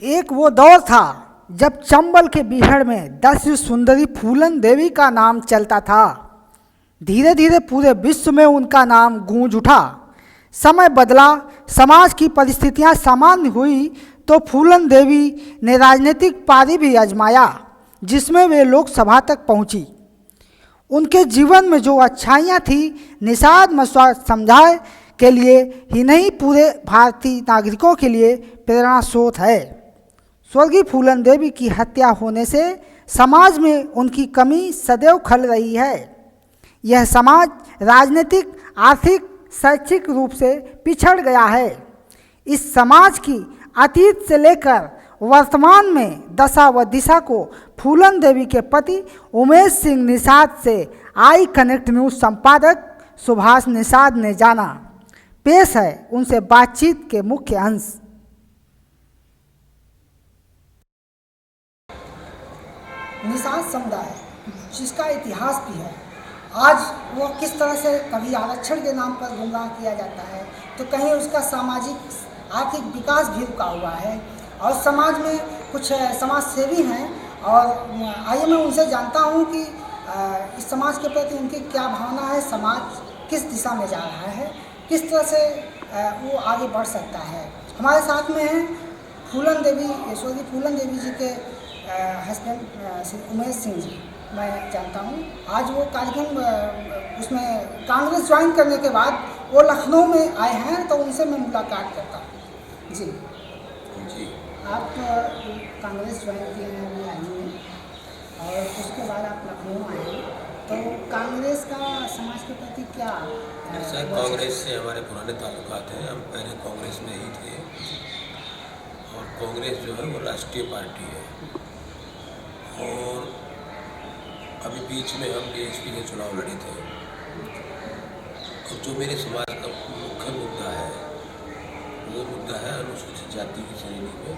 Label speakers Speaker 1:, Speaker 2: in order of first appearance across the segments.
Speaker 1: एक वो दौर था जब चंबल के बीहड़ में 10 सुंदरी फूलन देवी का नाम चलता था। धीरे धीरे पूरे विश्व में उनका नाम गूंज उठा। समय बदला, समाज की परिस्थितियां सामान्य हुई तो फूलन देवी ने राजनीतिक पारी भी आजमाया, जिसमें वे लोकसभा तक पहुंची। उनके जीवन में जो अच्छाइयाँ थी, निषाद मसवाड़ समुदाय के लिए ही नहीं, पूरे भारतीय नागरिकों के लिए प्रेरणा स्रोत है। स्वर्गीय फूलन देवी की हत्या होने से समाज में उनकी कमी सदैव खल रही है। यह समाज राजनीतिक, आर्थिक, शैक्षिक रूप से पिछड़ गया है। इस समाज की अतीत से लेकर वर्तमान में दशा व दिशा को फूलन देवी के पति उमेश सिंह निषाद से आई कनेक्ट न्यूज संपादक सुभाष निषाद ने जाना। पेश है उनसे बातचीत के मुख्य अंश। निषाद समुदाय जिसका इतिहास भी है, आज वो किस तरह से कभी आरक्षण के नाम पर गुमराह किया जाता है, तो कहीं उसका सामाजिक आर्थिक विकास भी रुका हुआ है। और समाज में कुछ समाज सेवी हैं, और आइए मैं उनसे जानता हूँ कि इस समाज के प्रति उनकी क्या भावना है, समाज किस दिशा में जा रहा है, किस तरह से वो आगे बढ़ सकता है। हमारे साथ में हैं फूलन देवी, स्वर्गीय फूलन देवी जी के हस्बैंड श्री उमेश सिंह जी। मैं जानता हूँ आज वो कार्यक्रम उसमें कांग्रेस ज्वाइन करने के बाद वो लखनऊ में आए हैं, तो उनसे मैं मुलाकात करता हूँ। जी
Speaker 2: जी,
Speaker 1: आप कांग्रेस ज्वाइन किए हैं अभी हाल ही में, और उसके बाद आप लखनऊ आए, तो कांग्रेस का समाज के प्रति क्या?
Speaker 2: सर, कांग्रेस से हमारे पुराने ताल्लुकात हैं। हम पहले कांग्रेस में ही थे, और कांग्रेस जो है वो राष्ट्रीय पार्टी है। और अभी बीच में हम बीएसपी के चुनाव लड़े थे, और जो मेरे समाज का मुख्य मुद्दा है वो मुद्दा है अनुसूचित जाति की श्रेणी में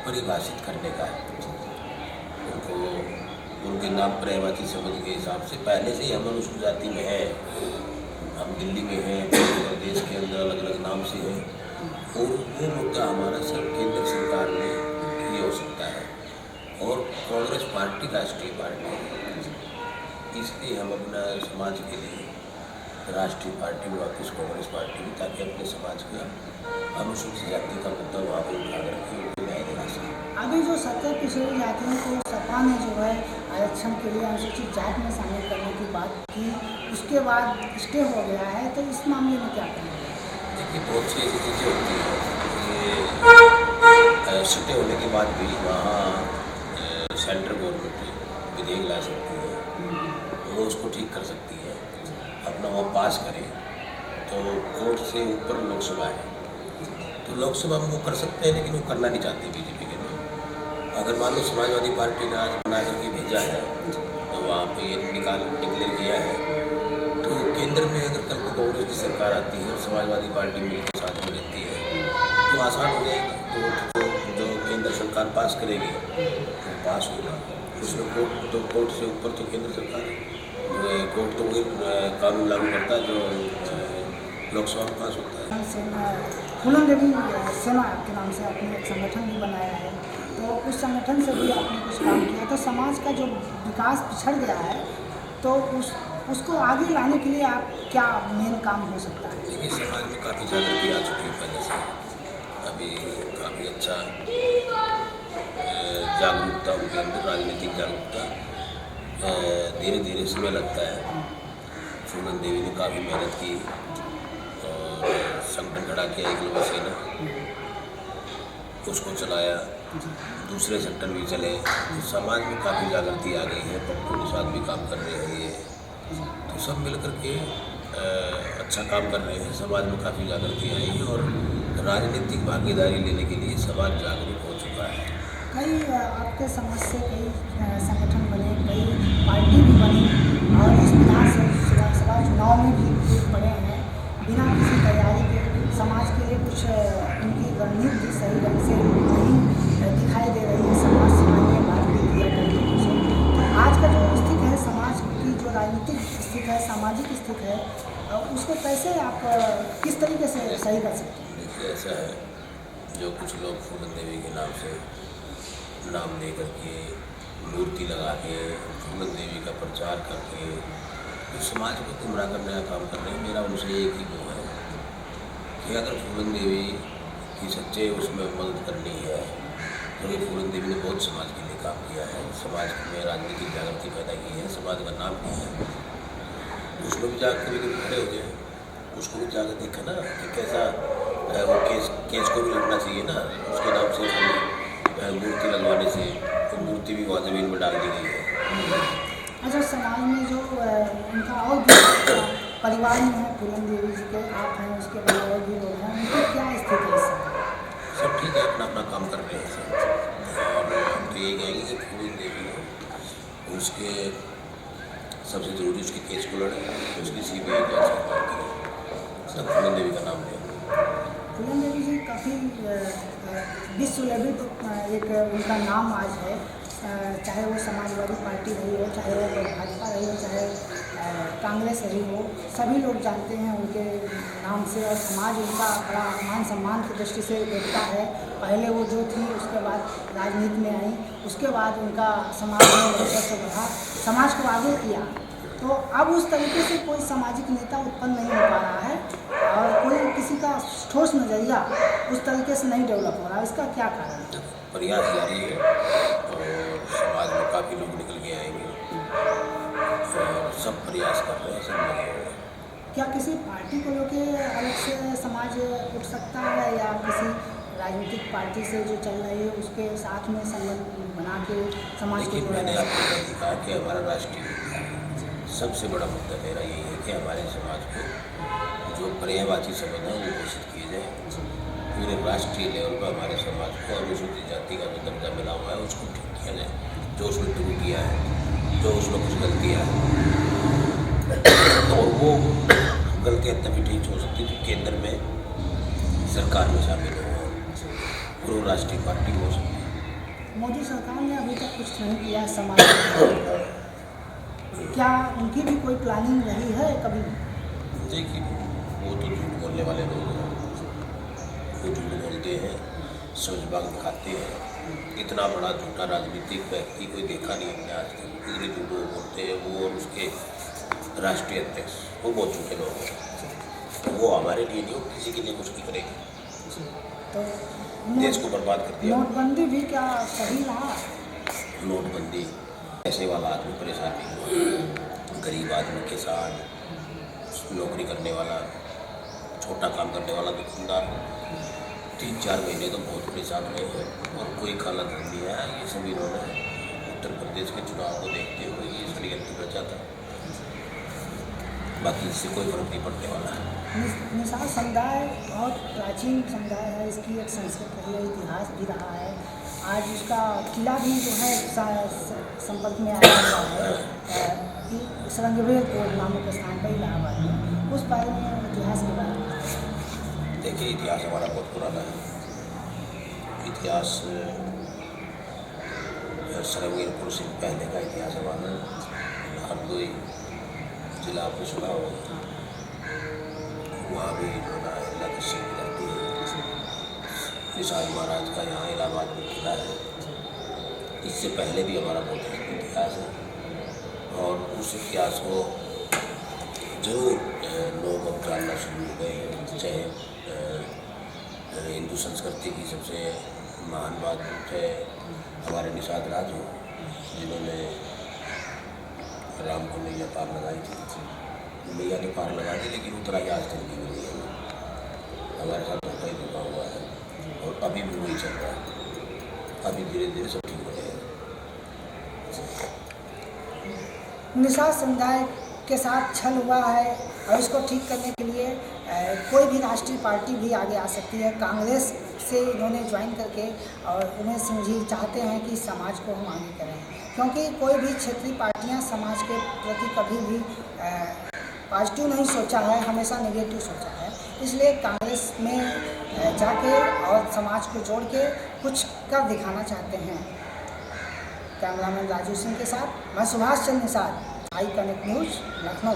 Speaker 2: परिभाषित करने का। उनको उनके नाम पर्यायवाची शब्द के हिसाब से पहले से ही हम अनुसूचित जाति में हैं। हम दिल्ली में हैं, प्रदेश के अंदर अलग अलग नाम से हैं, और वो मुद्दा हमारा सिर्फ केंद्र सरकार में ही हो सकता है। और कांग्रेस पार्टी राष्ट्रीय पार्टी है, इसलिए हम अपना समाज के लिए राष्ट्रीय पार्टी में वापस कांग्रेस पार्टी में, ताकि अपने समाज का अनुसूचित जाति का मुद्दा वहाँ पर उठा करके उनको न्याय दिला सकें।
Speaker 1: अभी जो 70 पिछड़ी जातियों को सपा ने जो है आरक्षण के लिए अनुसूचित जाति में शामिल करने की बात की, उसके बाद स्टे हो गया है, तो इस मामले में क्या करेंगे?
Speaker 2: देखिए, बहुत सी ऐसी चीज़ें होती हैं, ये स्टे होने के बाद भी वहाँ सेंट्रल गवर्नमेंट विधेयक ला सकती है, वो उसको ठीक कर सकती है, अपना वो पास करे। तो कोर्ट से ऊपर लोकसभा है, तो लोकसभा में वो कर सकते हैं, लेकिन वो करना नहीं चाहते बीजेपी के लोग। अगर मान लो समाजवादी पार्टी ने आज बना करके भेजा है, तो वहाँ पे ये डिक्लेयर किया है, तो केंद्र में अगर कल को कांग्रेस की सरकार आती है और समाजवादी पार्टी मिलकर साथ में रहती है, तो आसान हो जाएगी। तो जो केंद्र सरकार पास करेगी तो पास होगा, उसमें कोर्ट से ऊपर तो केंद्र सरकार है, कोर्ट तो वही कानून लागू करता है जो लोकसभा में पास होता है।
Speaker 1: फूलन देवी सेना के नाम से आपने एक संगठन भी बनाया है, तो उस संगठन से भी आपने कुछ काम किया, तो समाज का जो विकास पिछड़ गया है, तो उसको आगे लाने के लिए आप क्या मेन काम हो सकता है?
Speaker 2: देखिए, समाज में काफ़ी जागृति आ चुकी है पहले से, अभी काफ़ी अच्छा जागरूकता उनके अंदर, राजनीतिक जागरूकता धीरे धीरे समय लगता है। फूलन देवी ने काफ़ी मेहनत की और संगठन खड़ा किया एकलव्य सेना, उसको चलाया, दूसरे संगठन भी चले, तो समाज में काफ़ी जागृति आ गई है। पप्पू के साथ भी काम कर रहे हैं ये, तो सब मिलकर के अच्छा काम कर रहे हैं। समाज में काफ़ी जागृति आई है, और राजनीतिक भागीदारी लेने के लिए समाज जागरूक हो चुका है।
Speaker 1: कई आपके समाज से कई संगठन बने, कई पार्टी भी बनी, और इस विधानसभा चुनाव में भी पड़े हैं बिना किसी तैयारी के। समाज के लिए कुछ उनकी रणनीति सही ढंग से नहीं दिखाई दे रही है। समाज से बात भी किया करती है। तो आज का जो स्थिति है, समाज की जो राजनीतिक स्थिति है, सामाजिक स्थिति है, उसको कैसे आप किस तरीके से सही कर सकते हैं?
Speaker 2: देखिए, ऐसा है जो कुछ लोग फूलन देवी के नाम से नाम लेकर के मूर्ति लगा के फूलन देवी का प्रचार करके तो समाज को गुमराह करने का काम कर रहे हैं। मेरा उनसे एक ही वो है कि अगर फूलन देवी की सच्चे उसमें मदद करनी है, क्योंकि फूलन देवी ने बहुत समाज के लिए काम किया है, समाज में राजनीतिक जागृति पैदा की है, समाज का नाम किया है, उसमें भी जाकर कभी कभी खड़े हो जाए, उसको भी जाकर देखा ना कि कैसा वो केस को भी लड़ना चाहिए ना। उसके नाम से मूर्ति लगवाने से तो मूर्ति भी वहाँ जमीन में डाल दी गई है।
Speaker 1: अच्छा, समाज में जो उनका और भी परिवार में है, फूलन देवी जी के आप हैं, उसके बाद और भी लोग हैं, उनकी क्या स्थिति है इस समय?
Speaker 2: सब ठीक है, अपना अपना काम कर रहे हैं सब। और हम तो यही कहेंगे कि फूलन देवी हो उसके सबसे ज़रूरी उसके केस को लड़े, उसकी CBI जांच की मांग करें, सब फूलन देवी का नाम लें।
Speaker 1: फूलन देवी जी काफ़ी विश्व लेवल एक उनका नाम आज है, चाहे वो समाजवादी पार्टी रही हो, चाहे वो भाजपा रही हो, चाहे कांग्रेस रही हो, सभी लोग जानते हैं उनके नाम से और समाज उनका बड़ा मान सम्मान की दृष्टि से देखता है। पहले वो जो थी उसके बाद राजनीति में आई, उसके बाद उनका समाज में वर्चस्व बढ़ा, समाज को आगे किया। तो अब उस तरीके से कोई सामाजिक नेता उत्पन्न नहीं हो पा रहा है और कोई किसी का ठोस नज़रिया उस तरीके से नहीं डेवलप हो रहा है, इसका क्या कारण है?
Speaker 2: प्रयास जारी है और समाज में काफ़ी लोग निकल के आएंगे और सब प्रयास कर रहे हैं, सब लगे हुए हैं।
Speaker 1: क्या किसी पार्टी को लेके अलग से समाज उठ सकता है या किसी राजनीतिक पार्टी से जो चल रही है उसके साथ में संबंध बना के समाज को
Speaker 2: लेकिन
Speaker 1: जोड़ा
Speaker 2: मैंने
Speaker 1: जाए?
Speaker 2: आपको कहा कि हमारा राष्ट्रीय सबसे बड़ा मुद्दा मेरा यही है कि हमारे समाज को जो पर्यायवाची शब्द है वो घोषित किए जाए। पूरे राष्ट्रीय लेवल पर हमारे समाज को अनुसूचित जाति का जो दर्जा मिला हुआ है उसको ठीक किया जाए, जो उसमें त्रुटियाँ हैं, जो उसमें कुछ गलतियाँ हैं, और वो गलतियाँ तभी ठीक हो सकती है केंद्र में सरकार में शामिल हो, पूर्व राष्ट्रीय पार्टी हो सकती है।
Speaker 1: मोदी सरकार ने अभी तक कुछ नहीं किया है समाज में, क्या उनकी भी कोई प्लानिंग रही है कभी?
Speaker 2: देखिए, वो तो झूठ बोलने वाले लोग हैं, वो झूठ बोलते हैं, समझ बाग दिखाते हैं। इतना बड़ा झूठा राजनीतिक व्यक्ति कोई देखा नहीं हमने आज तक, इतने झूठ वो बोलते हैं। वो और उसके राष्ट्रीय अध्यक्ष वो बहुत झूठे लोग हैं। वो हमारे लिए नहीं, किसी के लिए कुछ नहीं करेंगे,
Speaker 1: तो
Speaker 2: देश को बर्बाद कर दिया।
Speaker 1: नोटबंदी भी क्या सही रहा?
Speaker 2: नोटबंदी पैसे वाला आदमी परेशान नहीं हुआ, गरीब आदमी, किसान, नौकरी करने वाला, छोटा काम करने वाला दुकानदार 3-4 महीने तो बहुत परेशान हुए हैं और कोई काला धन नहीं है। ये सब इन्होंने उत्तर प्रदेश के चुनाव को देखते हुए ये षड्यंत्र रचा था, बाकी इससे कोई फर्क नहीं पड़ने वाला है।
Speaker 1: निषाद समुदाय बहुत प्राचीन समुदाय है, इसकी एक संस्कृत रही है, इतिहास भी रहा है। आज उसका किला भी जो है संपर्क में आया हुआ है, सरंगवेर नामक स्थान पर इलाहाबाद में। उस बारे में इतिहास के बारे में
Speaker 2: देखिए, इतिहास हमारा बहुत पुराना है। इतिहास सरंगेरपुर से पहले का इतिहास हमारा हरदोई जिला आपने सुना हो, वहाँ भी जो है अल्लाह की सीख रहती है। निषाद महाराज का यहाँ इलाहाबाद में किला है। इससे पहले भी हमारा बहुत इतिहास है और उस इतिहास को जरूर लोग अब जानना शुरू हो गए हैं। चाहे हिंदू संस्कृति की सबसे महान बात है हमारे निषाद राज हो, जिन्होंने राम को नैया पार लगाई थी। नैया तो पार लगा दी लेकिन उतरा ही आज तक नहीं मिली है। हमारे साथ धोखा ही धोखा हुआ है और अभी भी वही चल रहा है। अभी धीरे धीरे सब ठीक हो रहे हैं।
Speaker 1: निषाद समुदाय के साथ छल हुआ है और इसको ठीक करने के लिए कोई भी राष्ट्रीय पार्टी भी आगे आ सकती है। कांग्रेस से इन्होंने ज्वाइन करके और उमेश सिंह जी चाहते हैं कि समाज को हम आगे करें, क्योंकि कोई भी क्षेत्रीय पार्टियां समाज के प्रति कभी भी पॉजिटिव नहीं सोचा है, हमेशा नेगेटिव सोचा है। इसलिए कांग्रेस में जाके और समाज को जोड़ के कुछ कर दिखाना चाहते हैं। कैमरामैन राजू सिंह के साथ मैं Subhash Chandra Nishad, I connect news, Lucknow.